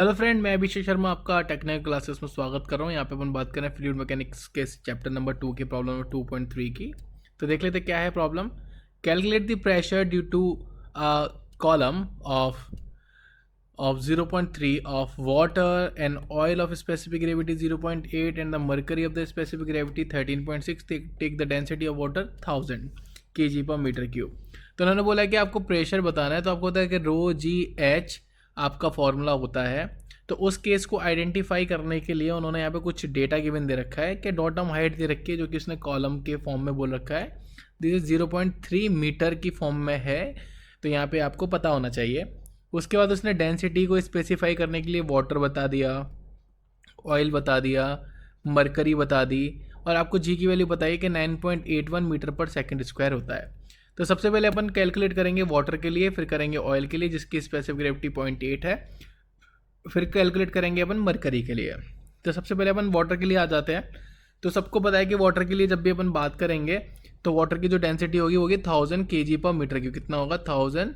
Hello friend, मैं अभिषेक शर्मा आपका technical classes में स्वागत कर रहा हूँ। यहाँ पे अपन बात करें फ्लूइड मैकेनिक्स के चैप्टर नंबर 2 की प्रॉब्लम नंबर 2.3 की। तो देख लेते क्या है problem. Calculate the pressure due to column of 0.3 of water and oil of specific gravity 0.8 and the mercury of the specific gravity 13.6. Take the density of water 1000 kg per meter cube. तो उन्होंने बोला कि आपको pressure बताना है, तो आपको होता है कि रो जी एच आपका फॉर्मूला होता है। तो उस केस को आइडेंटिफाई करने के लिए उन्होंने यहाँ पे कुछ डेटा गिवन दे रखा है कि डॉटम हाइट दे रखी है, जो कि उसने कॉलम के फॉर्म में बोल रखा है। दिस इज 0.3 मीटर की फॉर्म में है, तो यहाँ पे आपको पता होना चाहिए। उसके बाद उसने डेंसिटी को स्पेसिफाई करने के लिए वाटर बता दिया, ऑयल बता दिया, मरकरी बता दी, और आपको जी की वैल्यू बताई कि 9.81 मीटर पर सेकंड स्क्वायर होता है। तो सबसे पहले अपन कैलकुलेट करेंगे वाटर के लिए, फिर करेंगे ऑयल के लिए जिसकी स्पेसिफिक ग्रेविटी 0.8 है, फिर कैलकुलेट करेंगे अपन मरकरी के लिए। तो सबसे पहले अपन वाटर के लिए आ जाते हैं। तो सबको पता है कि वाटर के लिए जब भी अपन बात करेंगे तो वाटर की जो डेंसिटी होगी वो होगी 1000 kg पर मीटर क्यूब। कितना होगा? 1000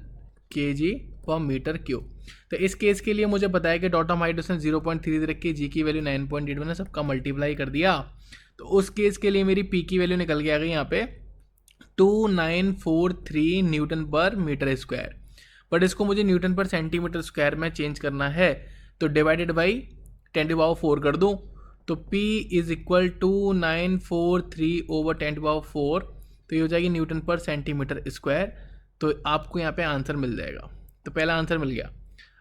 kg पर मीटर क्यूब। तो इस केस के लिए मुझे पता है कि डॉटम हाइट उसने 0.3 दे रखी है, जी की वैल्यू 9.8, मैंने सबका मल्टीप्लाई कर दिया। तो उस केस के लिए मेरी पी की वैल्यू निकल के आ गई यहाँ पे 2943 न्यूटन पर मीटर स्क्वायर। बट इसको मुझे न्यूटन पर सेंटीमीटर स्क्वायर में चेंज करना है, तो डिवाइडेड बाई 10⁴ कर दूँ, तो P is equal to 943 over 10⁴, तो ये हो जाएगी न्यूटन पर सेंटीमीटर स्क्वायर। तो आपको यहाँ पे आंसर मिल जाएगा। तो पहला आंसर मिल गया।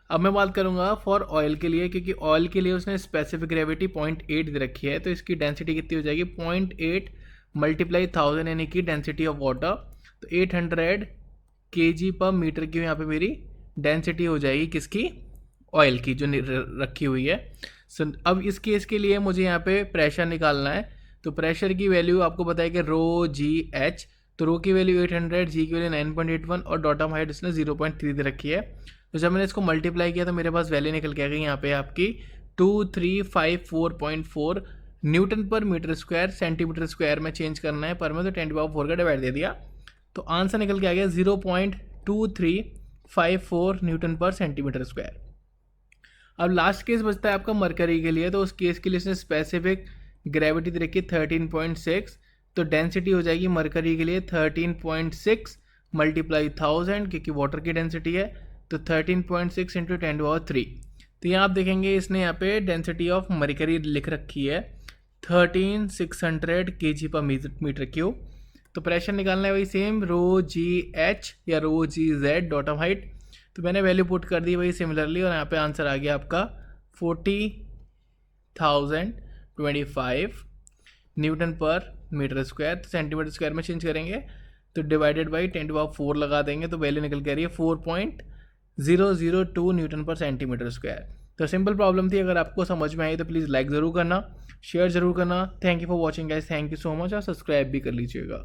अब मैं बात करूँगा फॉर ऑयल के लिए, क्योंकि ऑयल के लिए उसने स्पेसिफिक ग्रेविटी 0.8 दे रखी है, तो इसकी डेंसिटी कितनी हो जाएगी? 0.8 मल्टीप्लाई 1000 यानी कि डेंसिटी ऑफ वाटर, तो 800 kg पर मीटर की यहाँ पे मेरी डेंसिटी हो जाएगी किसकी? ऑयल की, जो रखी हुई है। अब इस केस के लिए मुझे यहाँ पे प्रेशर निकालना है। तो प्रेशर की वैल्यू आपको पता है कि रो जी एच, तो रो की वैल्यू 800, जी की वैल्यू 9.81 और डॉटम हाइट इसने 0.3 दे रखी है। तो जब मैंने इसको मल्टीप्लाई किया तो मेरे पास वैल्यू निकल के आ गई यहाँ पे आपकी 2354.4 न्यूटन पर मीटर स्क्वायर। सेंटीमीटर स्क्वायर में चेंज करना है पर में, तो 10⁴ का डिवाइड दे दिया, तो आंसर निकल के आ गया 0.2354 न्यूटन पर सेंटीमीटर स्क्वायर। अब लास्ट केस बचता है आपका मरकरी के लिए। तो उस केस के लिए इसने स्पेसिफिक ग्रेविटी दे रखी है 13.6, तो डेंसिटी हो जाएगी मरकरी के लिए 13.6 मल्टीप्लाई 1000, क्योंकि वाटर की डेंसिटी है, तो 13.6 इंटू 10⁻3। तो यहाँ आप देखेंगे इसने यहाँ पे डेंसिटी ऑफ मरकरी लिख रखी है 13600 kg पर मीटर क्यूब। तो प्रेशर निकालना है वही सेम, रो जी एच या रो जी जेड डॉटम हाइट। तो मैंने वैल्यू पुट कर दी वही सिमिलरली, और यहाँ पे आंसर आ गया आपका 40,025 न्यूटन पर मीटर स्क्वायर। तो सेंटीमीटर स्क्वायर में चेंज करेंगे तो डिवाइडेड बाई 10⁴ लगा देंगे, तो वैल्यू निकल के आ रही है 4.002 न्यूटन पर सेंटीमीटर स्क्वायर। तो सिंपल प्रॉब्लम थी। अगर आपको समझ में आई तो प्लीज़ लाइक ज़रूर करना, शेयर ज़रूर करना। Thank you for watching guys, thank you so much, और सब्सक्राइब भी कर लीजिएगा।